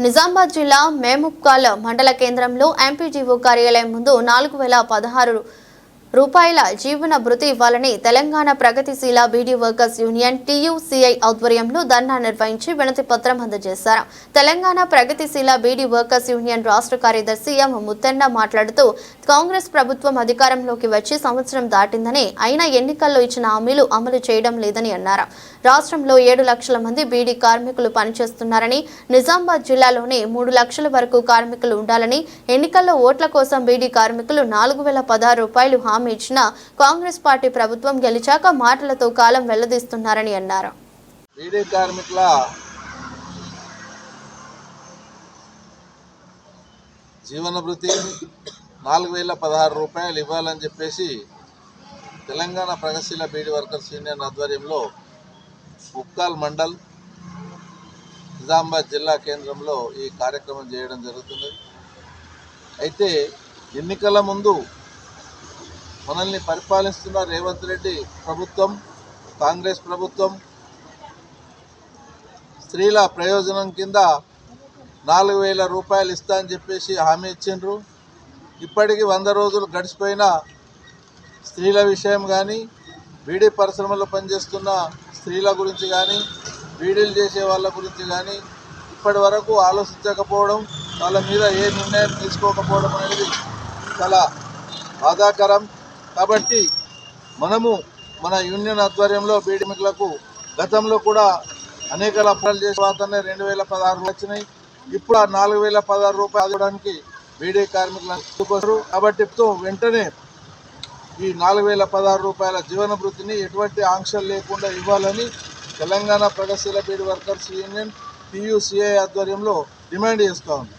నిజామాబాద్ జిల్లా మేముప్కాల్ మండల కేంద్రంలో ఎంపీడీఓ కార్యాలయం ముందు 4016 రూపాయల జీవన భృతి ఇవ్వాలని తెలంగాణ ప్రగతిశీల బీడీ వర్కర్స్ యూనియన్ టీయూసీఐ ఆధ్వర్యంలో ధర్నా నిర్వహించి వినతి పత్రం అందజేశారు. తెలంగాణ ప్రగతిశీల బీడీ వర్కర్స్ యూనియన్ రాష్ట్ర కార్యదర్శి ఎం ముత్తెన్న మాట్లాడుతూ కాంగ్రెస్ ప్రభుత్వం అధికారంలోకి వచ్చి సంవత్సరం దాటిందని అయినా ఎన్నికల్లో ఇచ్చిన హామీలు అమలు చేయడం లేదని అన్నారు. రాష్ట్రంలో 7 లక్షల మంది బీడీ కార్మికులు పనిచేస్తున్నారని, నిజామాబాద్ జిల్లాలోనే 3 లక్షల వరకు కార్మికులు ఉండాలని, ఎన్నికల్లో ఓట్ల కోసం బీడీ కార్మికులు 4016 రూపాయలు హామీ ఇచ్చిన కాంగ్రెస్ పార్టీ ప్రభుత్వం గెలిచాక మాటలతో కాలం వెల్లదీస్తున్నారని అన్నారు. బీడీ కార్మికుల జీవన భృతి 4016 రూపాయలు ఇవ్వాలని చెప్పేసి తెలంగాణ ప్రగతిశీల బీడీ వర్కర్స్ యూనియన్ ఆధ్వర్యంలో ముప్కాల్ మండల్ నిజామాబాద్ జిల్లా కేంద్రంలో ఈ కార్యక్రమం చేయడం జరుగుతుంది. అయితే ఎన్నికల ముందు మనల్ని పరిపాలిస్తున్న రేవంత్ రెడ్డి ప్రభుత్వం, కాంగ్రెస్ ప్రభుత్వం స్త్రీల ప్రయోజనం కింద 4000 రూపాయలు ఇస్తా అని చెప్పేసి హామీ ఇచ్చిండ్రు. ఇప్పటికీ 100 రోజులు గడిచిపోయినా స్త్రీల విషయం కానీ, బీడీ పరిశ్రమలో పనిచేస్తున్న స్త్రీల గురించి కానీ, బీడీలు చేసే వాళ్ళ గురించి కానీ ఇప్పటి వరకు ఆలోచించకపోవడం, వాళ్ళ మీద ఏ నిర్ణయం తీసుకోకపోవడం అనేది చాలా బాధాకరం. కాబట్టి మనము మన యూనియన్ ఆధ్వర్యంలో బీడీ కార్మికులకు గతంలో కూడా అనేక అప్రాలు చేసే వాతనే 2016 వచ్చినాయి. ఇప్పుడు ఆ 4016 రూపాయలు ఇవ్వడానికి బీడీ కార్మికులు కాబట్టి వెంటనే ఈ 4016 రూపాయల జీవన భృతిని ఎటువంటి ఆంక్షలు లేకుండా ఇవ్వాలని తెలంగాణ ప్రగతిశీల బీడీ వర్కర్స్ యూనియన్ టీయూసీఐ ఆధ్వర్యంలో డిమాండ్ చేస్తూ ఉంది.